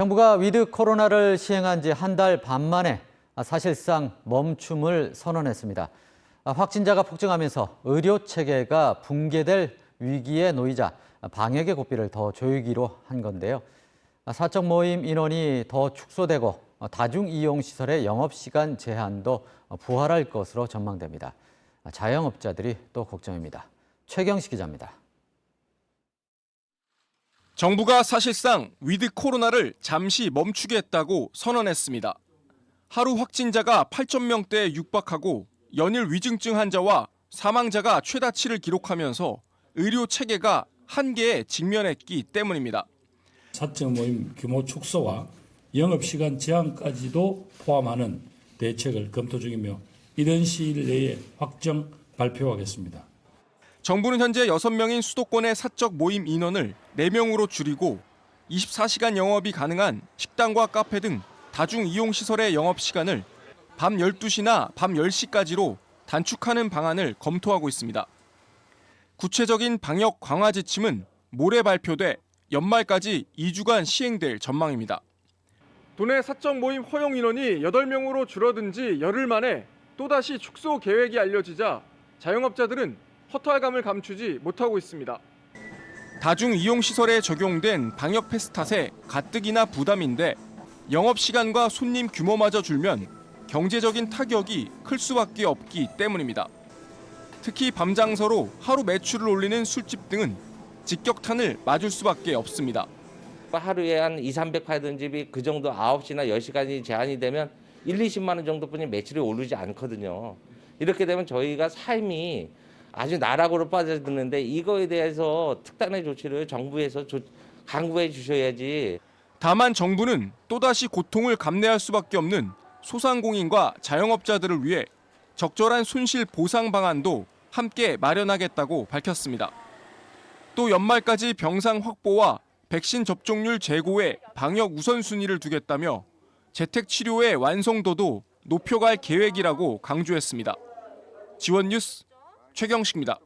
정부가 위드 코로나를 시행한 지 한 달 반 만에 사실상 멈춤을 선언했습니다. 확진자가 폭증하면서 의료 체계가 붕괴될 위기에 놓이자 방역의 고삐를 더 조이기로 한 건데요. 사적 모임 인원이 더 축소되고 다중이용시설의 영업시간 제한도 부활할 것으로 전망됩니다. 자영업자들이 또 걱정입니다. 최경식 기자입니다. 정부가 사실상 위드 코로나를 잠시 멈추겠다고 선언했습니다. 하루 확진자가 8,000명대에 육박하고 연일 위중증 환자와 사망자가 최다치를 기록하면서 의료 체계가 한계에 직면했기 때문입니다. 사적 모임 규모 축소와 영업시간 제한까지도 포함하는 대책을 검토 중이며 이런 시일 내에 확정 발표하겠습니다. 정부는 현재 6명인 수도권의 사적 모임 인원을 4명으로 줄이고 24시간 영업이 가능한 식당과 카페 등 다중이용시설의 영업시간을 밤 12시나 밤 10시까지로 단축하는 방안을 검토하고 있습니다. 구체적인 방역 강화 지침은 모레 발표돼 연말까지 2주간 시행될 전망입니다. 도내 사적 모임 허용 인원이 8명으로 줄어든 지 열흘 만에 또다시 축소 계획이 알려지자 자영업자들은 허탈감을 감추지 못하고 있습니다. 다중이용시설에 적용된 방역 패스 탓에 가뜩이나 부담인데 영업시간과 손님 규모마저 줄면 경제적인 타격이 클 수밖에 없기 때문입니다. 특히 밤장서로 하루 매출을 올리는 술집 등은 직격탄을 맞을 수밖에 없습니다. 하루에 한 200~300 팔던 집이 그 정도 9시나 10시까지 제한이 되면 1~20만 원 정도뿐이 매출이 오르지 않거든요. 이렇게 되면 저희가 삶이 아주 나락으로 빠져드는데 이거에 대해서 특단의 조치를 정부에서 강구해 주셔야지. 다만 정부는 또다시 고통을 감내할 수밖에 없는 소상공인과 자영업자들을 위해 적절한 손실 보상 방안도 함께 마련하겠다고 밝혔습니다. 또 연말까지 병상 확보와 백신 접종률 제고에 방역 우선순위를 두겠다며 재택치료의 완성도도 높여갈 계획이라고 강조했습니다. 지원 뉴스 최경식입니다.